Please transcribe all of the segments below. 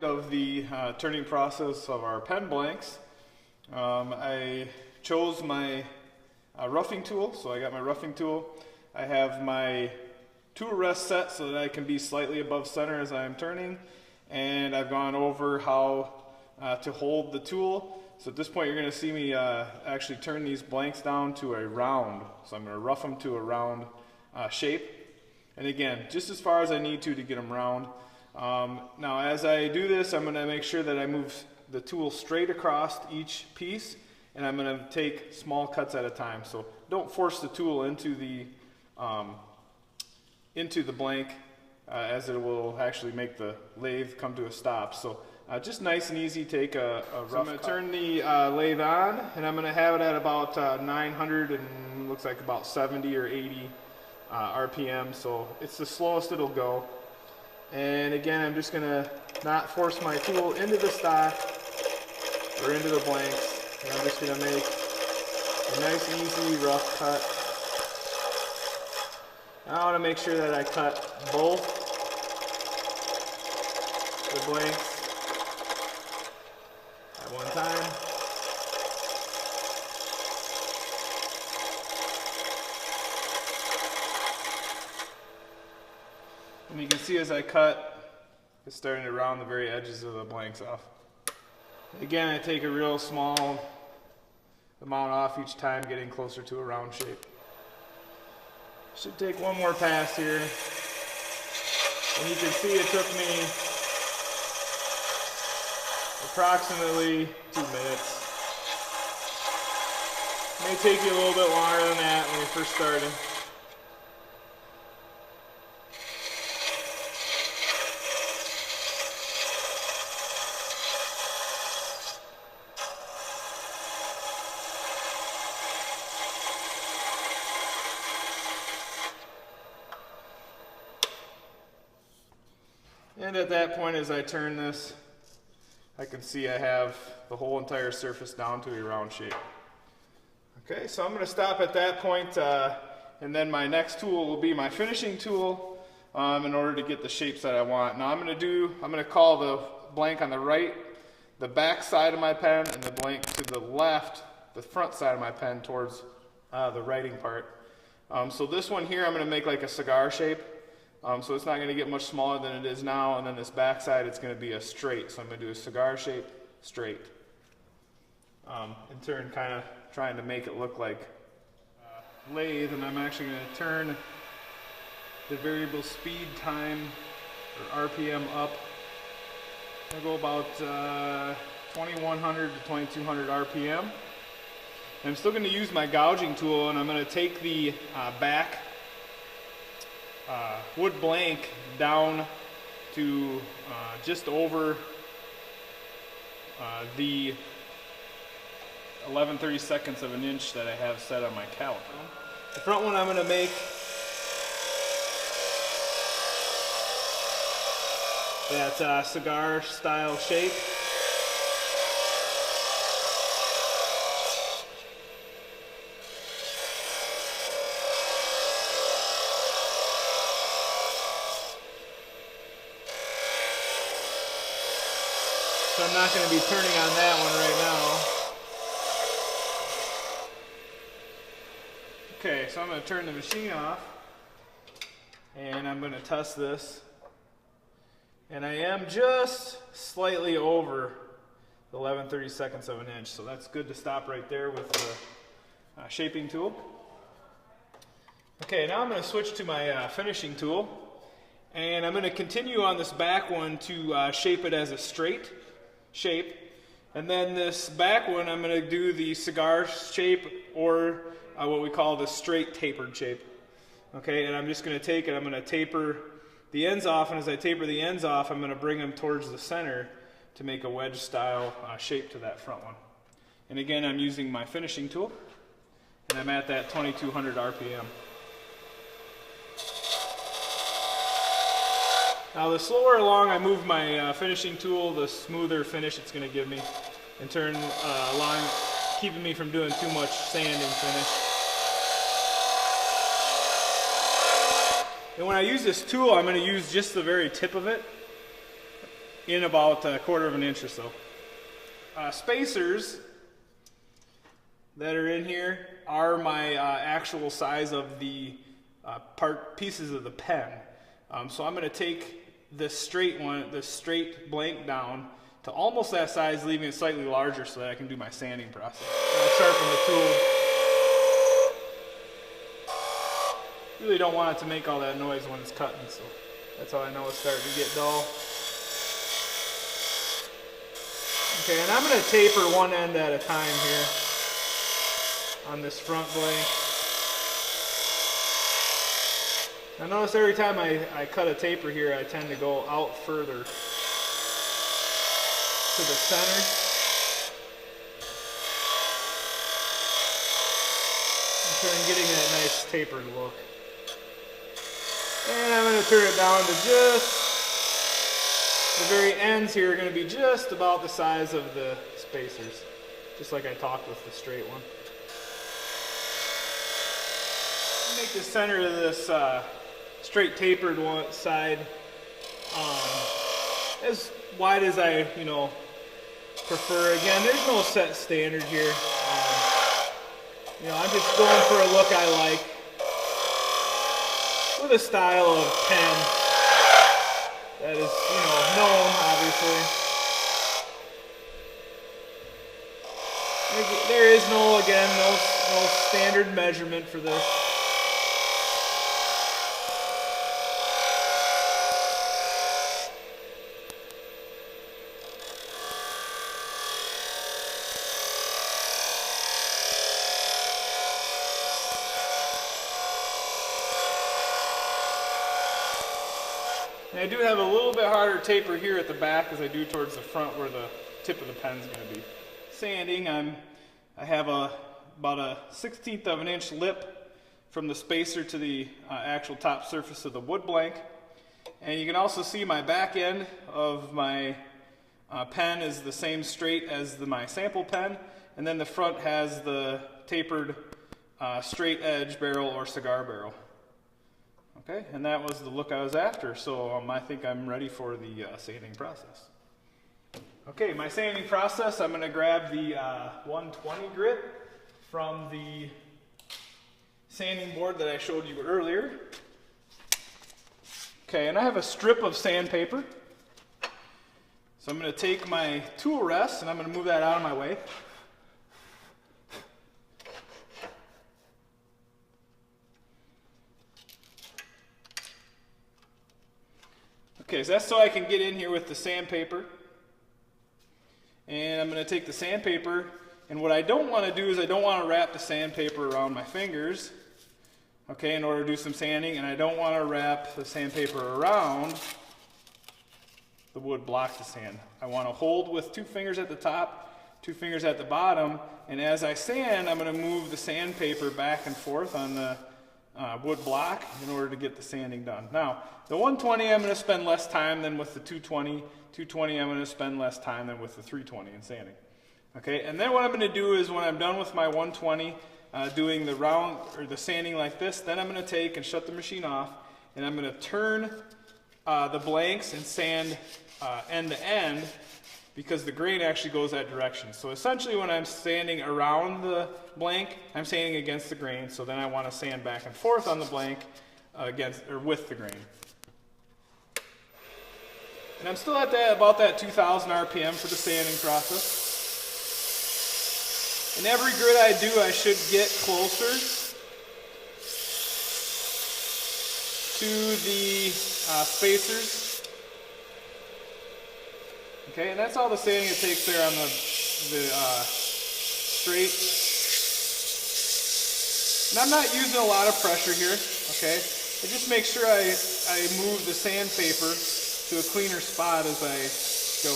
Of the turning process of our pen blanks. I chose my roughing tool, so I got my roughing tool. I have my tool rest set so that I can be slightly above center as I am turning, and I've gone over how to hold the tool. So at this point you're going to see me actually turn these blanks down to a round. So I'm going to rough them to a round shape, and again just as far as I need to get them round. Now as I do this, I'm going to make sure that I move the tool straight across each piece, and I'm going to take small cuts at a time. So don't force the tool into the blank, as it will actually make the lathe come to a stop. So just nice and easy, take a rough cut. I'm going to turn the lathe on, and I'm going to have it at about 900 and looks like about 70 or 80 RPM. So it's the slowest it'll go. And again, I'm just going to not force my tool into the stock or into the blanks. And I'm just going to make a nice, easy, rough cut. I want to make sure that I cut both the blanks at one time. And you can see as I cut, it's starting to round the very edges of the blanks off. Again, I take a real small amount off each time, getting closer to a round shape. Should take one more pass here. And you can see it took me approximately 2 minutes. It may take you a little bit longer than that when you're first starting. And at that point, as I turn this, I can see I have the whole entire surface down to a round shape. Okay, so I'm going to stop at that point, and then my next tool will be my finishing tool in order to get the shapes that I want. Now I'm going to call the blank on the right, the back side of my pen, and the blank to the left, the front side of my pen towards the writing part. So this one here, I'm going to make like a cigar shape. So it's not going to get much smaller than it is now, and then this back side, it's going to be a straight. So I'm going to do a cigar shape, straight. In turn, kind of trying to make it look like lathe, and I'm actually going to turn the variable speed time, or RPM, up. I'm going to go about 2100 to 2200 RPM. And I'm still going to use my gouging tool, and I'm going to take the back wood blank down to just over the 11/32 of an inch that I have set on my caliper. The front one I'm going to make that cigar style shape. So I'm not going to be turning on that one right now. Okay, so I'm going to turn the machine off, and I'm going to test this. And I am just slightly over the 11/32 of an inch, so that's good to stop right there with the shaping tool. Okay, now I'm going to switch to my finishing tool, and I'm going to continue on this back one to shape it as a straight shape, and then this back one I'm going to do the cigar shape, or what we call the straight tapered shape. Okay, and I'm just going to take it, I'm going to taper the ends off, and as I taper the ends off, I'm going to bring them towards the center to make a wedge style shape to that front one. And again, I'm using my finishing tool, and I'm at that 2200 RPM. Now the slower along I move my finishing tool, the smoother finish it's going to give me, in turn keeping me from doing too much sanding finish. And when I use this tool, I'm going to use just the very tip of it. in about a 1/4 of an inch or so. Spacers that are in here are my actual size of the pieces of the pen. So I'm going to take this straight blank down to almost that size, leaving it slightly larger so that I can do my sanding process. I'll sharpen the tool. Really don't want it to make all that noise when it's cutting, so that's how I know it's starting to get dull. Okay, and I'm going to taper one end at a time here on this front blank. Now notice every time I cut a taper here, I tend to go out further to the center. So I'm getting that nice tapered look. And I'm going to turn it down to just, the very ends here are going to be just about the size of the spacers, just like I talked with the straight one. Make the center of this straight tapered one side as wide as I, prefer. Again, there's no set standard here. I'm just going for a look I like with a style of pen that is, known, obviously. There is no standard measurement for this. And I do have a little bit harder taper here at the back as I do towards the front where the tip of the pen is going to be. Sanding, I have about a 1/16 of an inch lip from the spacer to the actual top surface of the wood blank. And you can also see my back end of my pen is the same straight as my sample pen. And then the front has the tapered straight edge barrel or cigar barrel. Okay, and that was the look I was after, so I think I'm ready for the sanding process. Okay, my sanding process, I'm going to grab the 120 grit from the sanding board that I showed you earlier. Okay, and I have a strip of sandpaper. So I'm going to take my tool rest and I'm going to move that out of my way. Okay, so that's so I can get in here with the sandpaper. And I'm going to take the sandpaper, and what I don't want to do is I don't want to wrap the sandpaper around my fingers, okay, in order to do some sanding, and I don't want to wrap the sandpaper around the wood blocks of sand. I want to hold with 2 fingers at the top, 2 fingers at the bottom, and as I sand, I'm going to move the sandpaper back and forth on the wood block in order to get the sanding done. Now, the 120 I'm going to spend less time than with the 220. 220 I'm going to spend less time than with the 320 in sanding. Okay, and then what I'm going to do is when I'm done with my 120, doing the round or the sanding like this, then I'm going to take and shut the machine off, and I'm going to turn the blanks and sand end to end, because the grain actually goes that direction. So essentially when I'm sanding around the blank, I'm sanding against the grain, so then I want to sand back and forth on the blank against or with the grain. And I'm still at about that 2,000 RPM for the sanding process. And every grit I do, I should get closer to the spacers. Okay, and that's all the sanding it takes there on the straight. And I'm not using a lot of pressure here, okay? I just make sure I move the sandpaper to a cleaner spot as I go.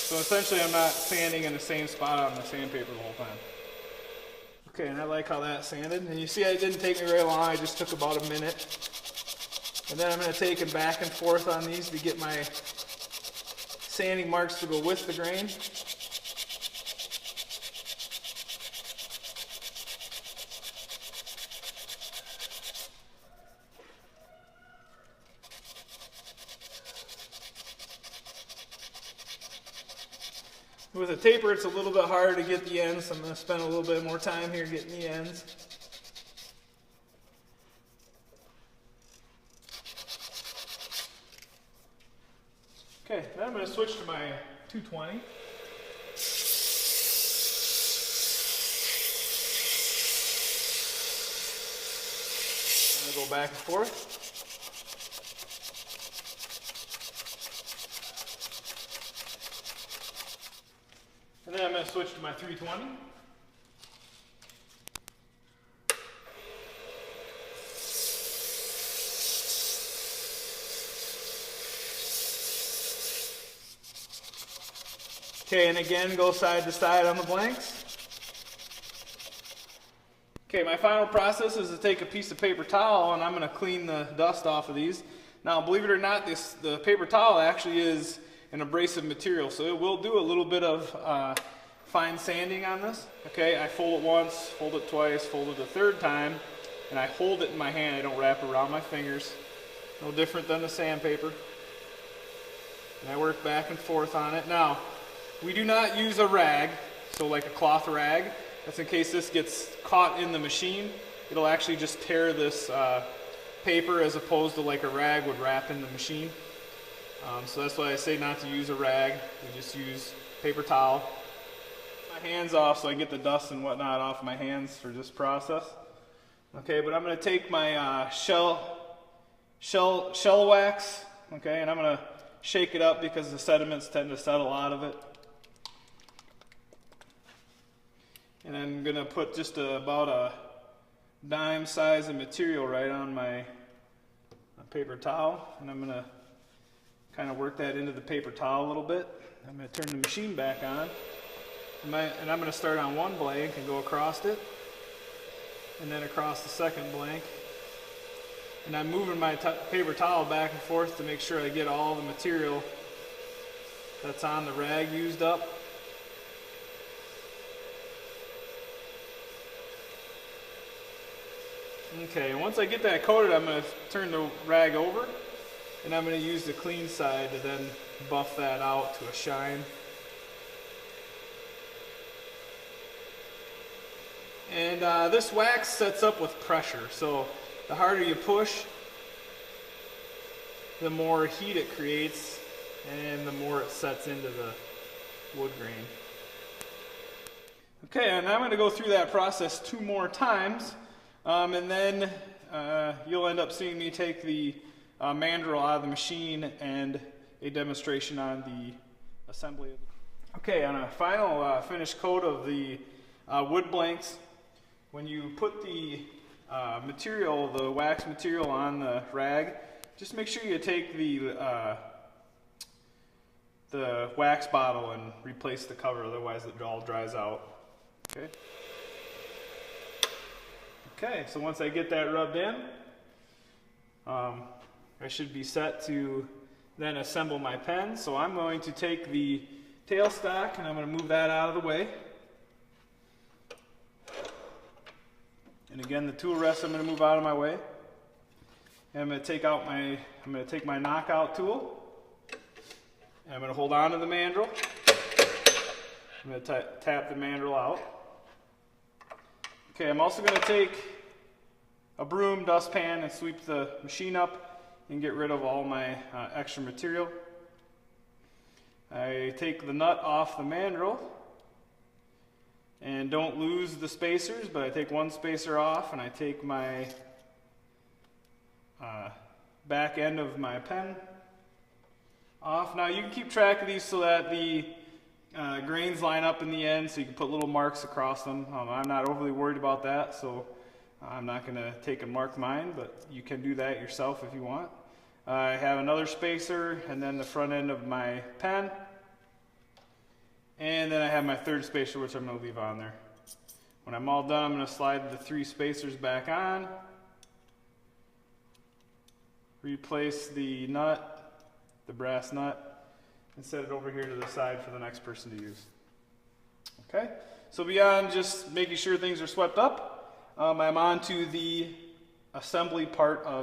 So essentially I'm not sanding in the same spot on the sandpaper the whole time. Okay, and I like how that sanded. And you see it didn't take me very long, I just took about a minute. And then I'm going to take it back and forth on these to get my sanding marks to go with the grain. With a taper, it's a little bit harder to get the ends, so I'm going to spend a little bit more time here getting the ends. Okay, then I'm going to switch to my 220. I'm going to go back and forth. And then I'm going to switch to my 320. Okay, and again, go side to side on the blanks. Okay, my final process is to take a piece of paper towel and I'm going to clean the dust off of these. Now, believe it or not, the paper towel actually is an abrasive material, so it will do a little bit of fine sanding on this. Okay, I fold it once, fold it twice, fold it a third time, and I hold it in my hand. I don't wrap it around my fingers. No different than the sandpaper. And I work back and forth on it. Now, we do not use a rag, so like a cloth rag. That's in case this gets caught in the machine. It'll actually just tear this paper as opposed to like a rag would wrap in the machine. So that's why I say not to use a rag. We just use paper towel. My hands off so I get the dust and whatnot off my hands for this process. Okay, but I'm going to take my shell wax, okay, and I'm going to shake it up because the sediments tend to settle out of it. And I'm going to put just about a dime size of material right on my paper towel, and I'm going to kind of work that into the paper towel a little bit. I'm going to turn the machine back on, and I'm going to start on one blank and go across it, and then across the second blank. And I'm moving my paper towel back and forth to make sure I get all the material that's on the rag used up. Okay, once I get that coated, I'm going to turn the rag over, and I'm going to use the clean side to then buff that out to a shine. And this wax sets up with pressure, so the harder you push, the more heat it creates, and the more it sets into the wood grain. Okay, and I'm going to go through that process 2 more times. And then you'll end up seeing me take the mandrel out of the machine and a demonstration on the assembly of it. Okay, on a final finished coat of the wood blanks, when you put the material, the wax material on the rag, just make sure you take the wax bottle and replace the cover, otherwise it all dries out. Okay. Okay, so once I get that rubbed in, I should be set to then assemble my pen. So I'm going to take the tailstock and I'm going to move that out of the way. And again, the tool rest I'm going to move out of my way. And I'm going to take my knockout tool. And I'm going to hold on to the mandrel. I'm going to tap the mandrel out. Okay, I'm also going to take a broom, dustpan, and sweep the machine up and get rid of all my extra material. I take the nut off the mandrel and don't lose the spacers, but I take one spacer off and I take my back end of my pen off. Now you can keep track of these so that the grains line up in the end, so you can put little marks across them. I'm not overly worried about that, so I'm not going to take and mark mine, but you can do that yourself if you want. I have another spacer and then the front end of my pen, and then I have my third spacer, which I'm going to leave on there. When I'm all done, I'm going to slide the 3 spacers back on, replace the nut, the brass nut, and set it over here to the side for the next person to use. Okay, so beyond just making sure things are swept up, I'm on to the assembly part of